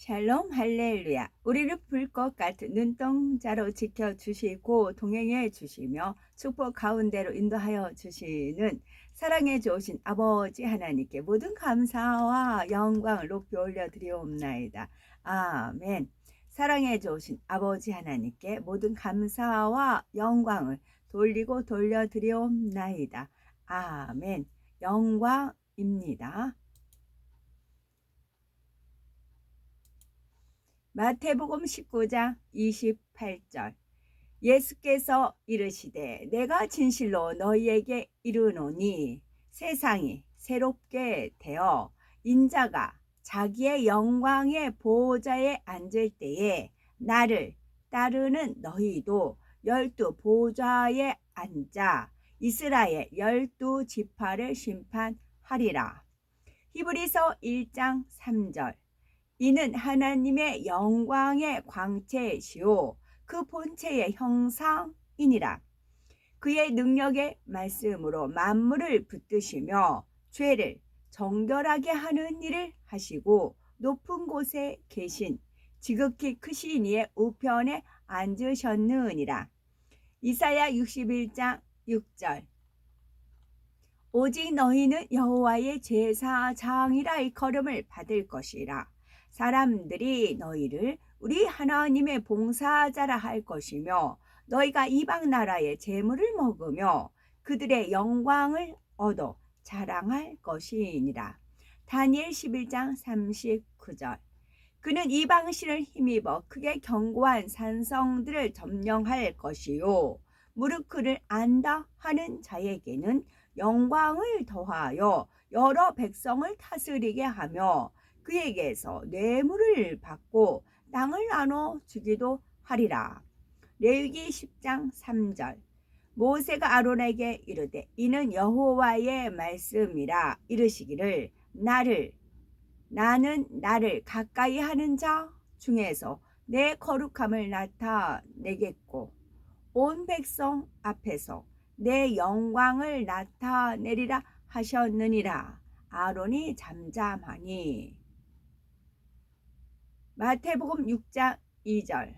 샬롬 할렐루야. 우리를 불꽃 같은 눈동자로 지켜주시고 동행해 주시며 축복 가운데로 인도하여 주시는 사랑해 주신 아버지 하나님께 모든 감사와 영광을 높이 올려드리옵나이다. 아멘. 사랑해 주신 아버지 하나님께 모든 감사와 영광을 돌리고 돌려드리옵나이다. 아멘. 영광입니다. 마태복음 19장 28절. 예수께서 이르시되 내가 진실로 너희에게 이르노니 세상이 새롭게 되어 인자가 자기의 영광의 보호자에 앉을 때에 나를 따르는 너희도 12 보좌에 앉아 이스라엘 12 지파를 심판하리라. 히브리서 1장 3절. 이는 하나님의 영광의 광채시요 그 본체의 형상이니라. 그의 능력의 말씀으로 만물을 붙드시며 죄를 정결하게 하는 일을 하시고 높은 곳에 계신 지극히 크신 이의 우편에 앉으셨느니라. 이사야 61장 6절. 오직 너희는 여호와의 제사장이라 일컬음을 받을 것이라. 사람들이 너희를 우리 하나님의 봉사자라 할 것이며 너희가 이방 나라의 재물을 먹으며 그들의 영광을 얻어 자랑할 것이니라. 다니엘 11장 39절. 그는 이방신을 힘입어 크게 견고한 산성들을 점령할 것이요 무릇 그를 안다 하는 자에게는 영광을 더하여 여러 백성을 다스리게 하며 그에게서 뇌물을 받고 땅을 나눠 주기도 하리라. 레위기 10장 3절. 모세가 아론에게 이르되 이는 여호와의 말씀이라 이르시기를 나는 나를 가까이 하는 자 중에서 내 거룩함을 나타내겠고 온 백성 앞에서 내 영광을 나타내리라 하셨느니라. 아론이 잠잠하니. 마태복음 6장 2절.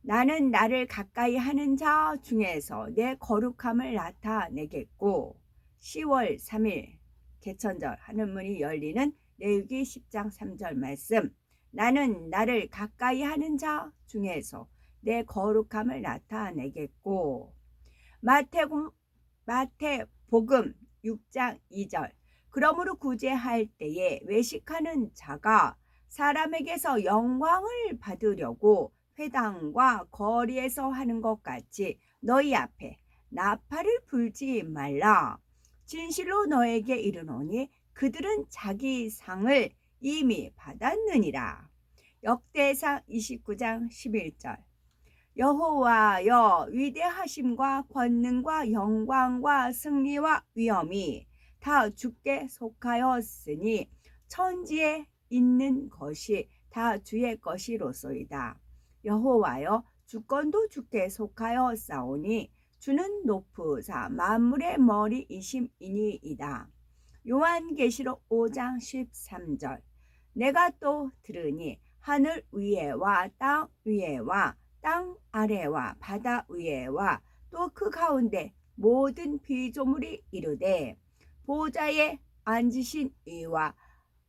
나는 나를 가까이 하는 자 중에서 내 거룩함을 나타내겠고 10월 3일 개천절 하늘문이 열리는 레위기 10장 3절 말씀. 나는 나를 가까이 하는 자 중에서 내 거룩함을 나타내겠고 마태복음 6장 2절. 그러므로 구제할 때에 외식하는 자가 사람에게서 영광을 받으려고 회당과 거리에서 하는 것 같이 너희 앞에 나팔을 불지 말라. 진실로 너에게 이르노니 그들은 자기 상을 이미 받았느니라. 역대상 29장 11절. 여호와여 위대하심과 권능과 영광과 승리와 위엄이 다 주께 속하였으니 천지에 있는 것이 다 주의 것이로소이다. 여호와여 주권도 주께 속하였사오니 주는 높으사 만물의 머리이심이니이다. 요한계시록 5장 13절. 내가 또 들으니 하늘 위에와 땅 위에와 땅 아래와 바다 위에와 또 그 가운데 모든 피조물이 이르되 보좌에 앉으신 이와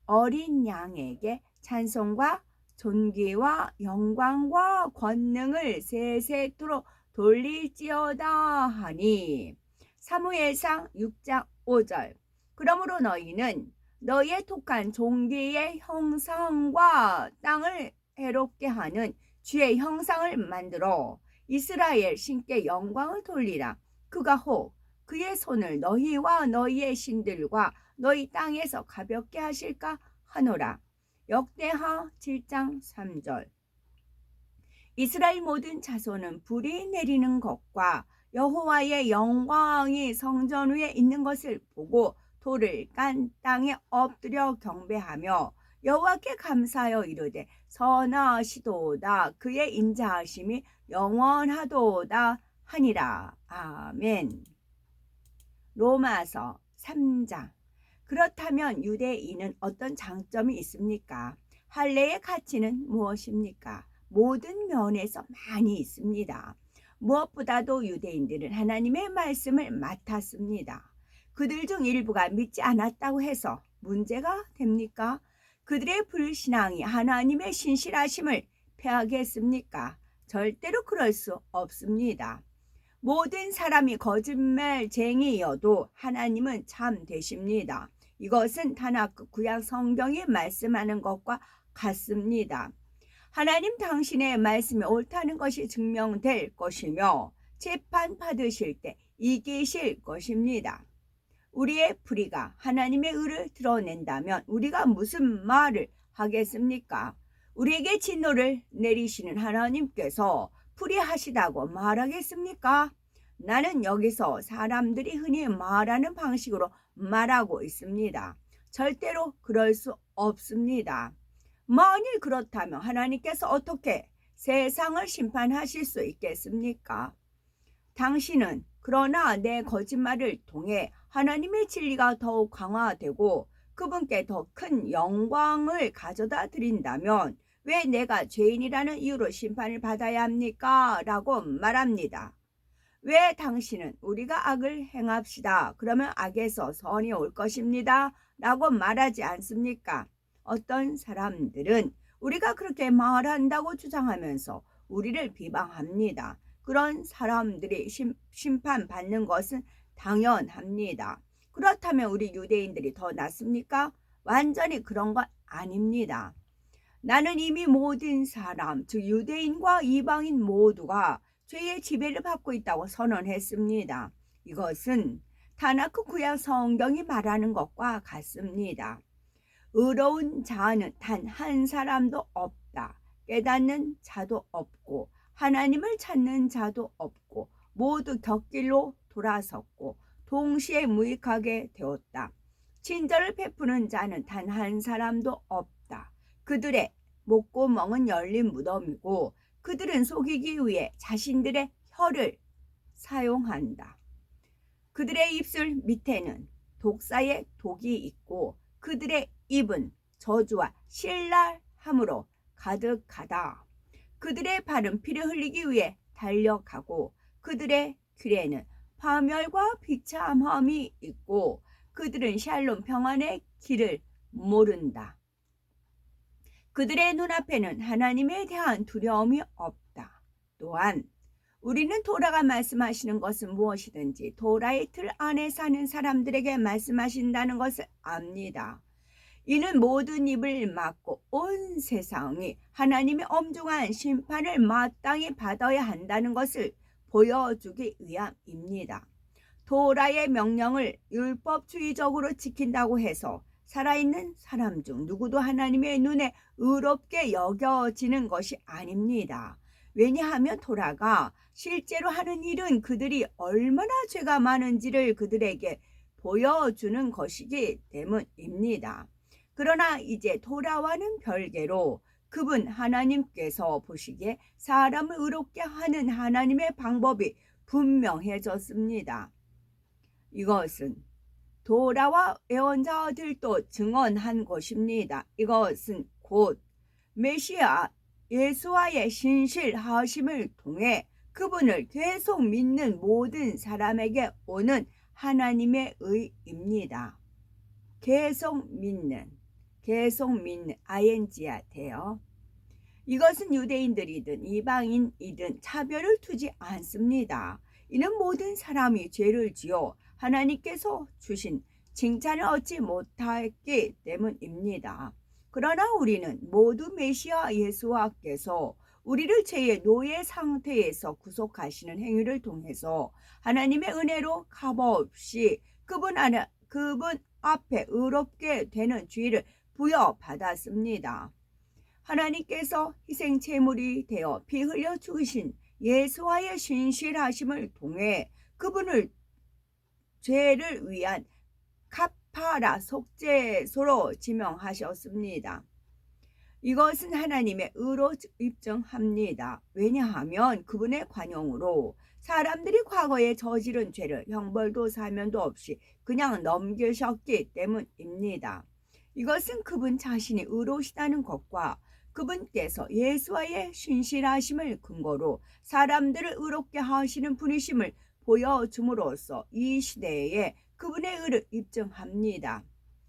어린 양에게 찬송과 존귀와 영광과 권능을 세세토록 돌릴지어다 하니. 사무엘상 6장 5절. 그러므로 너희는 너희의 독한 종기의 형상과 땅을 해롭게 하는 주의 형상을 만들어 이스라엘 신께 영광을 돌리라. 그가 혹 그의 손을 너희와 너희의 신들과 너희 땅에서 가볍게 하실까 하노라. 역대하 7장 3절. 이스라엘 모든 자손은 불이 내리는 것과 여호와의 영광이 성전 위에 있는 것을 보고 돌을 깐 땅에 엎드려 경배하며 여호와께 감사하여 이르되 선하시도다 그의 인자하심이 영원하도다 하니라. 아멘. 로마서 3장. 그렇다면 유대인은 어떤 장점이 있습니까? 할례의 가치는 무엇입니까? 모든 면에서 많이 있습니다. 무엇보다도 유대인들은 하나님의 말씀을 맡았습니다. 그들 중 일부가 믿지 않았다고 해서 문제가 됩니까? 그들의 불신앙이 하나님의 신실하심을 폐하겠습니까? 절대로 그럴 수 없습니다. 모든 사람이 거짓말쟁이여도 하나님은 참 되십니다. 이것은 다나크 구약 성경이 말씀하는 것과 같습니다. 하나님 당신의 말씀이 옳다는 것이 증명될 것이며 재판 받으실 때 이기실 것입니다. 우리의 불의가 하나님의 의를 드러낸다면 우리가 무슨 말을 하겠습니까? 우리에게 진노를 내리시는 하나님께서 불의하시다고 말하겠습니까? 나는 여기서 사람들이 흔히 말하는 방식으로 말하고 있습니다. 절대로 그럴 수 없습니다. 만일 그렇다면 하나님께서 어떻게 세상을 심판하실 수 있겠습니까? 당신은 그러나 내 거짓말을 통해 하나님의 진리가 더욱 강화되고 그분께 더 큰 영광을 가져다 드린다면 왜 내가 죄인이라는 이유로 심판을 받아야 합니까? 라고 말합니다. 왜 당신은 우리가 악을 행합시다. 그러면 악에서 선이 올 것입니다. 라고 말하지 않습니까? 어떤 사람들은 우리가 그렇게 말한다고 주장하면서 우리를 비방합니다. 그런 사람들이 심판받는 것은 당연합니다. 그렇다면 우리 유대인들이 더 낫습니까? 완전히 그런 건 아닙니다. 나는 이미 모든 사람, 즉 유대인과 이방인 모두가 죄의 지배를 받고 있다고 선언했습니다. 이것은 다나크 구약 성경이 말하는 것과 같습니다. 의로운 자는 단 한 사람도 없다. 깨닫는 자도 없고 하나님을 찾는 자도 없고 모두 곁길로 돌아섰고 동시에 무익하게 되었다. 친절을 베푸는 자는 단 한 사람도 없다. 그들의 목구멍은 열린 무덤이고 그들은 속이기 위해 자신들의 혀를 사용한다. 그들의 입술 밑에는 독사의 독이 있고 그들의 입은 저주와 신랄함으로 가득하다. 그들의 발은 피를 흘리기 위해 달려가고 그들의 귀에는 파멸과 비참함이 있고 그들은 샬롬 평안의 길을 모른다. 그들의 눈앞에는 하나님에 대한 두려움이 없다. 또한 우리는 토라가 말씀하시는 것은 무엇이든지 토라의 틀 안에 사는 사람들에게 말씀하신다는 것을 압니다. 이는 모든 입을 막고 온 세상이 하나님의 엄중한 심판을 마땅히 받아야 한다는 것을 보여주기 위함입니다. 토라의 명령을 율법주의적으로 지킨다고 해서 살아있는 사람 중 누구도 하나님의 눈에 의롭게 여겨지는 것이 아닙니다. 왜냐하면 토라가 실제로 하는 일은 그들이 얼마나 죄가 많은지를 그들에게 보여주는 것이기 때문입니다. 그러나 이제 토라와는 별개로 그분 하나님께서 보시기에 사람을 의롭게 하는 하나님의 방법이 분명해졌습니다. 이것은 토라와 예언자들도 증언한 것입니다. 이것은 곧 메시아 예수와의 신실하심을 통해 그분을 계속 믿는 모든 사람에게 오는 하나님의 의입니다. 계속 믿는 ing야 돼요. 이것은 유대인들이든 이방인이든 차별을 두지 않습니다. 이는 모든 사람이 죄를 지어 하나님께서 주신 칭찬을 얻지 못했기 때문입니다. 그러나 우리는 모두 메시아 예수와께서 우리를 죄의 노예 상태에서 구속하시는 행위를 통해서 하나님의 은혜로 값없이 그분 앞에 의롭게 되는 지위를 부여받았습니다. 하나님께서 희생제물이 되어 피 흘려 죽으신 예수와의 신실하심을 통해 그분을 죄를 위한 카파라 속죄소로 지명하셨습니다. 이것은 하나님의 의로 입증합니다. 왜냐하면 그분의 관용으로 사람들이 과거에 저지른 죄를 형벌도 사면도 없이 그냥 넘기셨기 때문입니다. 이것은 그분 자신이 의로우시다는 것과 그분께서 예수와의 신실하심을 근거로 사람들을 의롭게 하시는 분이심을 보여줌으로써 이 시대에 그분의 의를 입증합니다.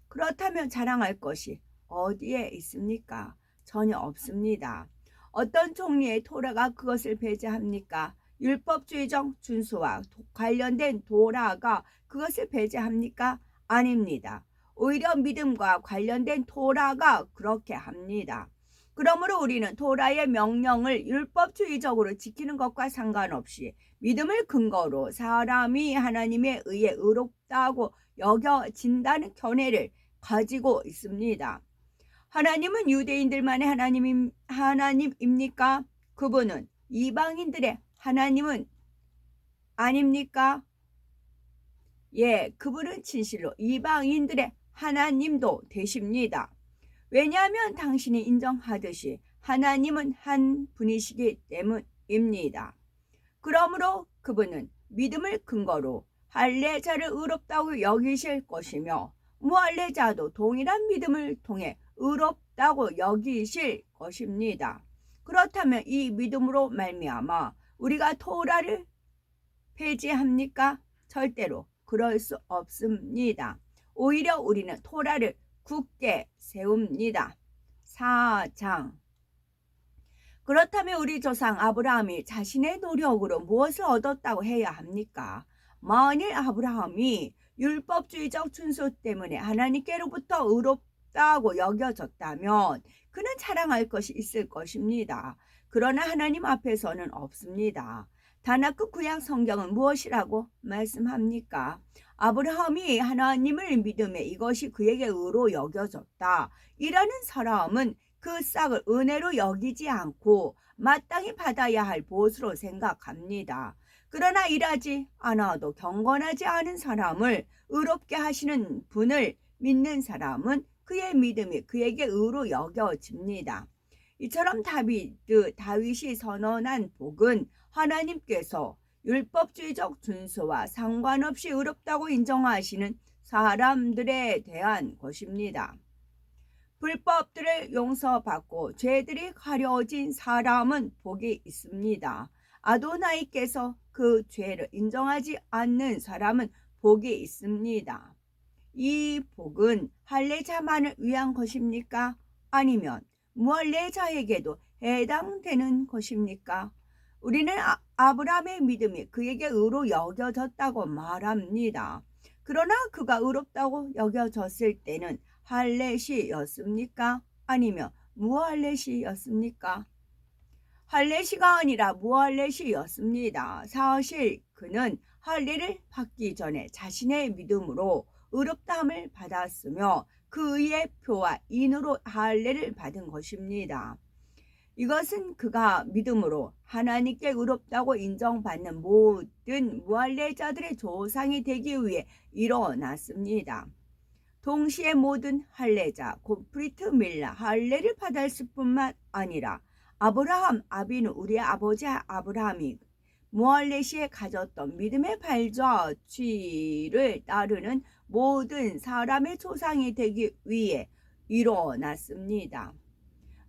그렇다면 자랑할 것이 어디에 있습니까? 전혀 없습니다. 어떤 종류의 토라가 그것을 배제합니까? 율법주의적 준수와 관련된 도라가 그것을 배제합니까? 아닙니다. 오히려 믿음과 관련된 토라가 그렇게 합니다. 그러므로 우리는 토라의 명령을 율법주의적으로 지키는 것과 상관없이 믿음을 근거로 사람이 하나님의 의에 의롭다고 여겨진다는 견해를 가지고 있습니다. 하나님은 유대인들만의 하나님입니까? 그분은 이방인들의 하나님은 아닙니까? 예, 그분은 진실로 이방인들의 하나님도 되십니다. 왜냐하면 당신이 인정하듯이 하나님은 한 분이시기 때문입니다. 그러므로 그분은 믿음을 근거로 할례자를 의롭다고 여기실 것이며 무할례자도 동일한 믿음을 통해 의롭다고 여기실 것입니다. 그렇다면 이 믿음으로 말미암아 우리가 토라를 폐지합니까? 절대로 그럴 수 없습니다. 오히려 우리는 토라를 굳게 세웁니다. 4장. 그렇다면 우리 조상 아브라함이 자신의 노력으로 무엇을 얻었다고 해야 합니까? 만일 아브라함이 율법주의적 준수 때문에 하나님께로부터 의롭다고 여겨졌다면 그는 자랑할 것이 있을 것입니다. 그러나 하나님 앞에서는 없습니다. 다나크 구약 성경은 무엇이라고 말씀합니까? 아브라함이 하나님을 믿음에 이것이 그에게 의로 여겨졌다. 이라는 사람은 그 싹을 은혜로 여기지 않고 마땅히 받아야 할 보수로 생각합니다. 그러나 일하지 않아도 경건하지 않은 사람을 의롭게 하시는 분을 믿는 사람은 그의 믿음이 그에게 의로 여겨집니다. 이처럼 다윗이 선언한 복은 하나님께서 율법주의적 준수와 상관없이 의롭다고 인정하시는 사람들에 대한 것입니다. 불법들을 용서받고 죄들이 가려진 사람은 복이 있습니다. 아도나이께서 그 죄를 인정하지 않는 사람은 복이 있습니다. 이 복은 할례자만을 위한 것입니까? 아니면 무할례자에게도 해당되는 것입니까? 우리는 아브라함의 믿음이 그에게 의로 여겨졌다고 말합니다. 그러나 그가 의롭다고 여겨졌을 때는 할례시였습니까? 아니면 무할례시였습니까? 할례시가 아니라 무할례시였습니다. 사실 그는 할례를 받기 전에 자신의 믿음으로 의롭다함을 받았으며 그 의의 표와 인으로 할례를 받은 것입니다. 이것은 그가 믿음으로 하나님께 의롭다고 인정받는 모든 무할례자들의 조상이 되기 위해 일어났습니다. 동시에 모든 할례자 곧 브리트 밀라 할례를 받았을 뿐만 아니라 아브라함 아비누 우리의 아버지 아브라함이 무할례 시에 가졌던 믿음의 발자취를 따르는 모든 사람의 조상이 되기 위해 일어났습니다.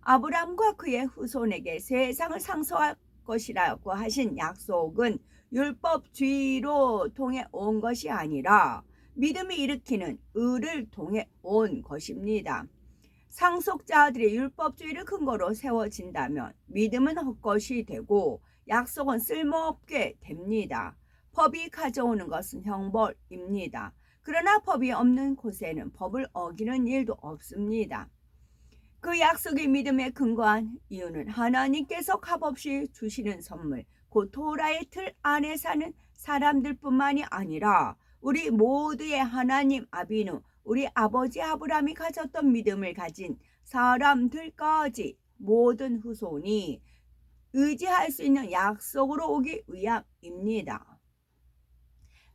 아브라함과 그의 후손에게 세상을 상속할 것이라고 하신 약속은 율법주의로 통해 온 것이 아니라 믿음이 일으키는 의를 통해 온 것입니다. 상속자들이 율법주의를 근거로 세워진다면 믿음은 헛것이 되고 약속은 쓸모없게 됩니다. 법이 가져오는 것은 형벌입니다. 그러나 법이 없는 곳에는 법을 어기는 일도 없습니다. 그 약속이 믿음에 근거한 이유는 하나님께서 값없이 주시는 선물, 곧 토라의 틀 안에 사는 사람들뿐만이 아니라 우리 모두의 하나님 아비누, 우리 아버지 아브라함이 가졌던 믿음을 가진 사람들까지 모든 후손이 의지할 수 있는 약속으로 오기 위함입니다.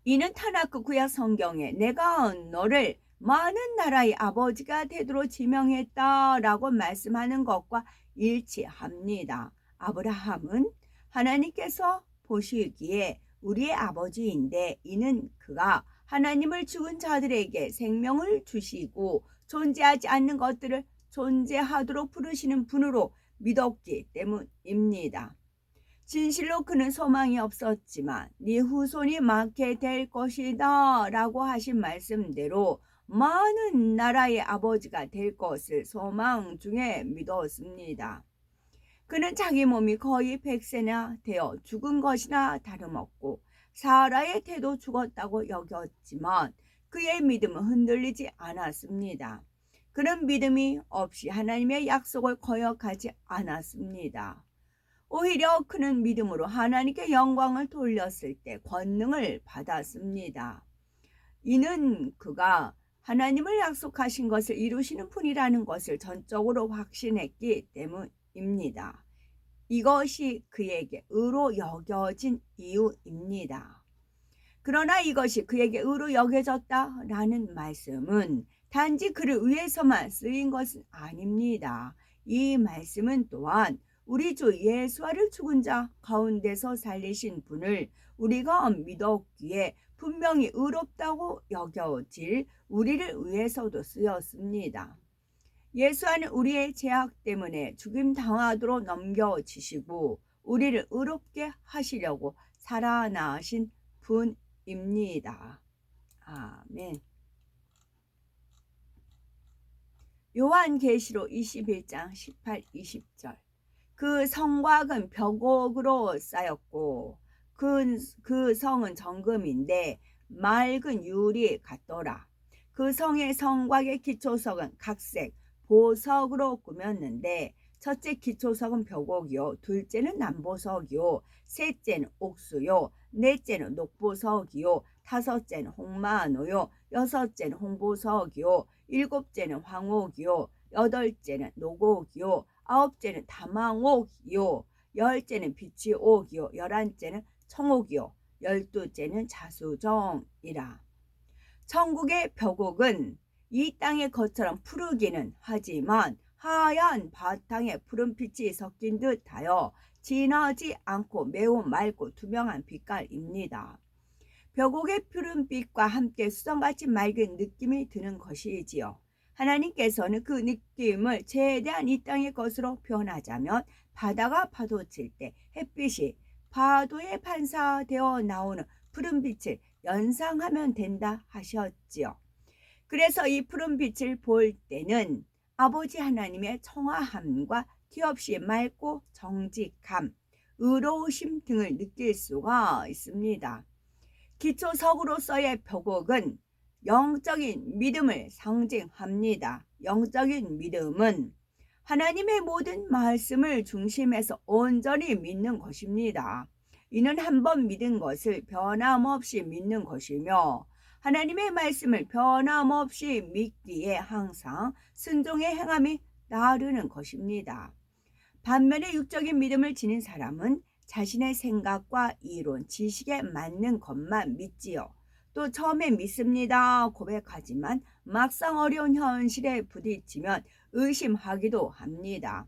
이는 타나크 구약 성경에 내가 너를 많은 나라의 아버지가 되도록 지명했다라고 말씀하는 것과 일치합니다. 아브라함은 하나님께서 보시기에 우리의 아버지인데 이는 그가 하나님을 죽은 자들에게 생명을 주시고 존재하지 않는 것들을 존재하도록 부르시는 분으로 믿었기 때문입니다. 진실로 그는 소망이 없었지만 네 후손이 많게 될 것이다 라고 하신 말씀대로 많은 나라의 아버지가 될 것을 소망 중에 믿었습니다. 그는 자기 몸이 거의 100세나 되어 죽은 것이나 다름없고 사라의 태도 죽었다고 여겼지만 그의 믿음은 흔들리지 않았습니다. 그는 믿음이 없이 하나님의 약속을 거역하지 않았습니다. 오히려 그는 믿음으로 하나님께 영광을 돌렸을 때 권능을 받았습니다. 이는 그가 하나님을 약속하신 것을 이루시는 분이라는 것을 전적으로 확신했기 때문입니다. 이것이 그에게 의로 여겨진 이유입니다. 그러나 이것이 그에게 의로 여겨졌다라는 말씀은 단지 그를 위해서만 쓰인 것은 아닙니다. 이 말씀은 또한 우리 주 예수와를 죽은 자 가운데서 살리신 분을 우리가 믿었기에 분명히 의롭다고 여겨질 우리를 위해서도 쓰였습니다. 예수와는 우리의 죄악 때문에 죽임 당하도록 넘겨지시고 우리를 의롭게 하시려고 살아나신 분입니다. 아멘. 요한계시록 21장 18, 20절. 그 성곽은 벽옥으로 쌓였고 그 성은 정금인데 맑은 유리 같더라. 그 성의 성곽의 기초석은 각색 보석으로 꾸몄는데 첫째 기초석은 벽옥이요, 둘째는 남보석이요, 셋째는 옥수요, 넷째는 녹보석이요, 다섯째는 홍마노요, 여섯째는 홍보석이요, 일곱째는 황옥이요, 여덟째는 녹옥이요, 아홉째는 다망옥이요, 열째는 비치옥이요, 열한째는 청옥이요, 열두째는 자수정이라. 천국의 벽옥은 이 땅의 것처럼 푸르기는 하지만 하얀 바탕에 푸른빛이 섞인 듯하여 진하지 않고 매우 맑고 투명한 빛깔입니다. 벽옥의 푸른빛과 함께 수정같이 맑은 느낌이 드는 것이지요. 하나님께서는 그 느낌을 최대한 이 땅의 것으로 표현하자면 바다가 파도칠 때 햇빛이 파도에 반사되어 나오는 푸른빛을 연상하면 된다 하셨지요. 그래서 이 푸른빛을 볼 때는 아버지 하나님의 청아함과 티없이 맑고 정직함, 의로우심 등을 느낄 수가 있습니다. 기초석으로서의 벽옥은 영적인 믿음을 상징합니다. 영적인 믿음은 하나님의 모든 말씀을 중심에서 온전히 믿는 것입니다. 이는 한번 믿은 것을 변함없이 믿는 것이며 하나님의 말씀을 변함없이 믿기에 항상 순종의 행함이 따르는 것입니다. 반면에 육적인 믿음을 지닌 사람은 자신의 생각과 이론, 지식에 맞는 것만 믿지요. 또 처음에 믿습니다 고백하지만 막상 어려운 현실에 부딪히면 의심하기도 합니다.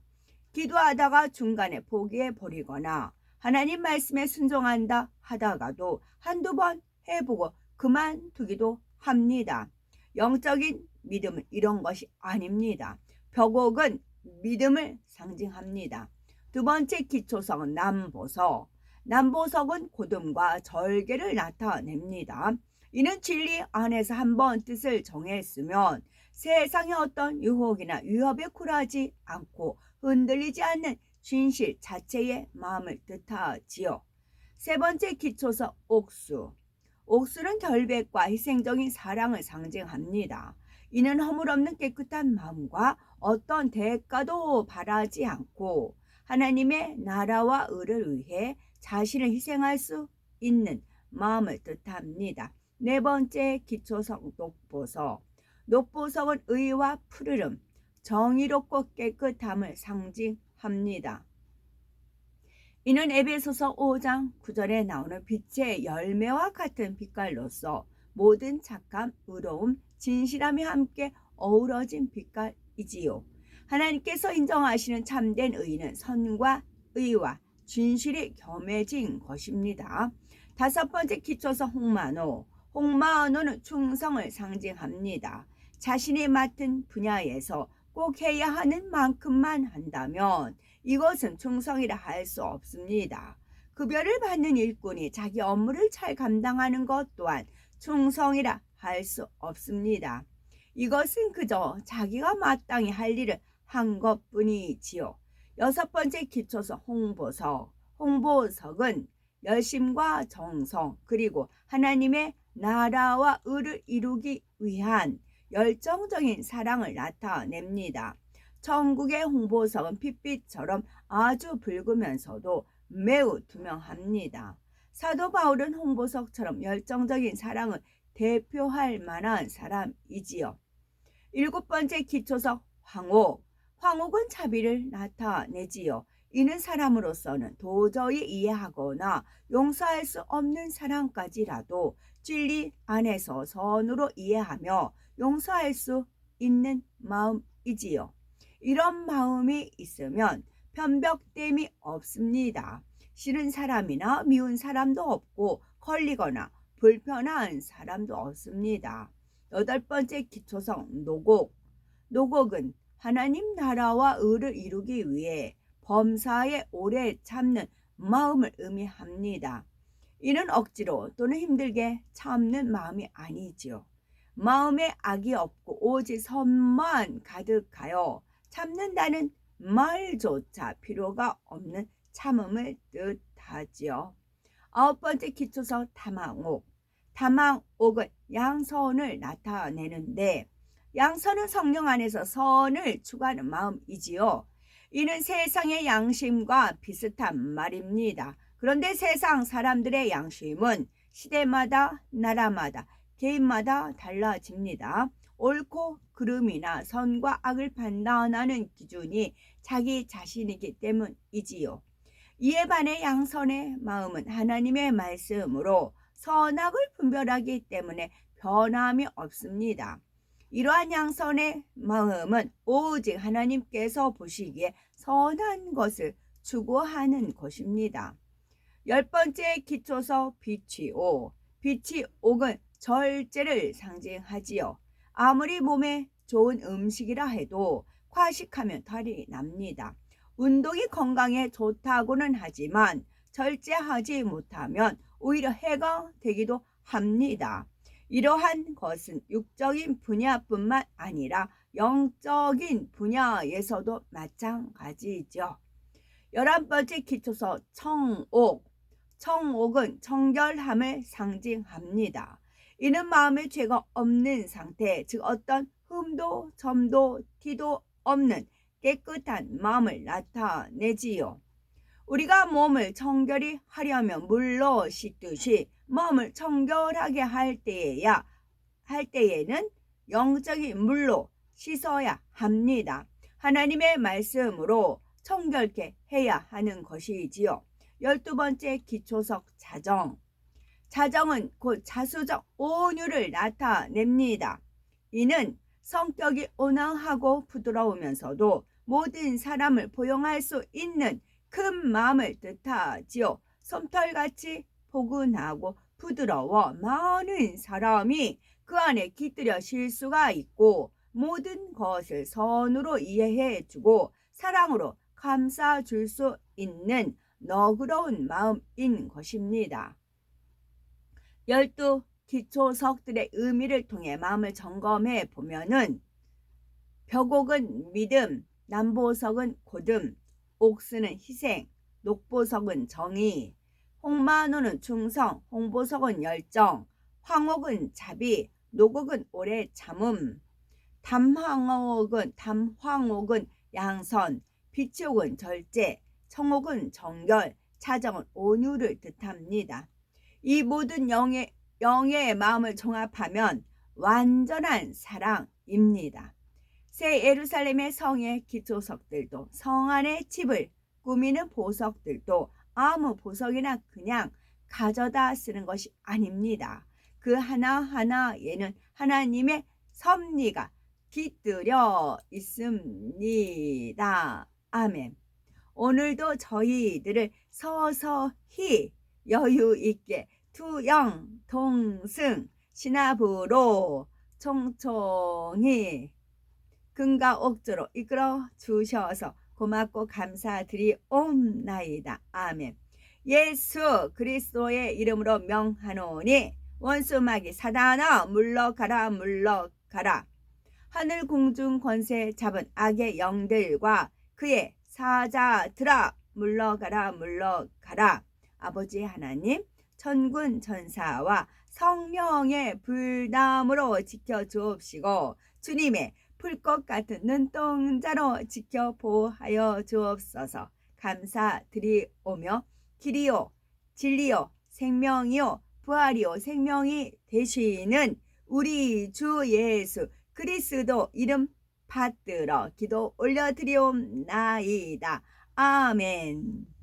기도하다가 중간에 포기해 버리거나 하나님 말씀에 순종한다 하다가도 한두 번 해보고 그만두기도 합니다. 영적인 믿음은 이런 것이 아닙니다. 벽옥은 믿음을 상징합니다. 두 번째 기초석은 남보석. 남보석은 곧음과 절개를 나타냅니다. 이는 진리 안에서 한번 뜻을 정했으면 세상의 어떤 유혹이나 위협에 굴하지 않고 흔들리지 않는 진실 자체의 마음을 뜻하지요. 세 번째 기초석 옥수. 옥수는 결백과 희생적인 사랑을 상징합니다. 이는 허물없는 깨끗한 마음과 어떤 대가도 바라지 않고 하나님의 나라와 의를 위해 자신을 희생할 수 있는 마음을 뜻합니다. 네 번째 기초석 녹보석. 녹보석은 의와 푸르름, 정의롭고 깨끗함을 상징합니다. 이는 에베소서 5장 9절에 나오는 빛의 열매와 같은 빛깔로서 모든 착함, 의로움, 진실함이 함께 어우러진 빛깔이지요. 하나님께서 인정하시는 참된 의는 선과 의와 진실이 겸해진 것입니다. 다섯 번째 기초석 홍마노. 홍마노는 충성을 상징합니다. 자신이 맡은 분야에서 꼭 해야 하는 만큼만 한다면 이것은 충성이라 할 수 없습니다. 급여를 받는 일꾼이 자기 업무를 잘 감당하는 것 또한 충성이라 할 수 없습니다. 이것은 그저 자기가 마땅히 할 일을 한 것뿐이지요. 여섯 번째 기초석 홍보석. 홍보석은 열심과 정성 그리고 하나님의 나라와 의를 이루기 위한 열정적인 사랑을 나타냅니다. 천국의 홍보석은 핏빛처럼 아주 붉으면서도 매우 투명합니다. 사도 바울은 홍보석처럼 열정적인 사랑을 대표할 만한 사람이지요. 일곱 번째 기초석 황옥. 황옥은 자비를 나타내지요. 이는 사람으로서는 도저히 이해하거나 용서할 수 없는 사랑까지라도 진리 안에서 선으로 이해하며 용서할 수 있는 마음이지요. 이런 마음이 있으면 편벽됨이 없습니다. 싫은 사람이나 미운 사람도 없고 걸리거나 불편한 사람도 없습니다. 여덟 번째 기초석 노곡. 노곡은 하나님 나라와 의를 이루기 위해 범사에 오래 참는 마음을 의미합니다. 이는 억지로 또는 힘들게 참는 마음이 아니지요. 마음에 악이 없고 오직 선만 가득하여 참는다는 말조차 필요가 없는 참음을 뜻하지요. 아홉 번째 기초석 탐황옥. 탐황옥은 양선을 나타내는데 양선은 성령 안에서 선을 추구하는 마음이지요. 이는 세상의 양심과 비슷한 말입니다. 그런데 세상 사람들의 양심은 시대마다 나라마다 개인마다 달라집니다. 옳고 그름이나 선과 악을 판단하는 기준이 자기 자신이기 때문이지요. 이에 반해 양선의 마음은 하나님의 말씀으로 선악을 분별하기 때문에 변함이 없습니다. 이러한 양선의 마음은 오직 하나님께서 보시기에 선한 것을 추구하는 것입니다. 열 번째 기초석 빛이 옥. 빛이 옥은 절제를 상징하지요. 아무리 몸에 좋은 음식이라 해도 과식하면 탈이 납니다. 운동이 건강에 좋다고는 하지만 절제하지 못하면 오히려 해가 되기도 합니다. 이러한 것은 육적인 분야뿐만 아니라 영적인 분야에서도 마찬가지죠. 11번째 기초석 청옥. 청옥은 청결함을 상징합니다. 이는 마음에 죄가 없는 상태, 즉 어떤 흠도 점도 티도 없는 깨끗한 마음을 나타내지요. 우리가 몸을 청결히 하려면 물로 씻듯이 마음을 청결하게 할 때에는 영적인 물로 씻어야 합니다. 하나님의 말씀으로 청결케 해야 하는 것이지요. 12번째 기초석 자정. 자정은 곧 자수적 온유를 나타냅니다. 이는 성격이 온화하고 부드러우면서도 모든 사람을 포용할 수 있는 큰 마음을 뜻하지요. 솜털같이 포근하고 부드러워 많은 사람이 그 안에 깃들여 쉴 수가 있고 모든 것을 선으로 이해해주고 사랑으로 감싸줄 수 있는 너그러운 마음인 것입니다. 12 기초석들의 의미를 통해 마음을 점검해 보면은 벽옥은 믿음, 남보석은 곧음, 옥수는 희생, 녹보석은 정의, 홍마노는 충성, 홍보석은 열정, 황옥은 자비, 노곡은 오래 참음, 담황옥은 양선, 빛옥은 절제, 청옥은 정결, 차정은 온유를 뜻합니다. 이 모든 영의 마음을 종합하면 완전한 사랑입니다. 새 예루살렘의 성의 기초석들도 성 안의 집을 꾸미는 보석들도 아무 보석이나 그냥 가져다 쓰는 것이 아닙니다. 그 하나하나에는 하나님의 섭리가 깃들여 있습니다. 아멘. 오늘도 저희들을 서서히 여유 있게 투영 동승 신압으로 총총히 금과 옥조로 이끌어 주셔서 고맙고 감사드리옵나이다. 아멘. 예수 그리스도의 이름으로 명하노니 원수마귀 사단아 물러가라 물러가라. 하늘 공중 권세 잡은 악의 영들과 그의 사자들아 물러가라 물러가라. 아버지 하나님 천군 천사와 성령의 불담으로 지켜주옵시고 주님의 풀것 같은 눈동자로 지켜보하여 주옵소서. 감사드리오며 길이요 진리요 생명이요 부활이요 생명이 되시는 우리 주 예수 그리스도 이름 받들어 기도 올려드리옵나이다. 아멘.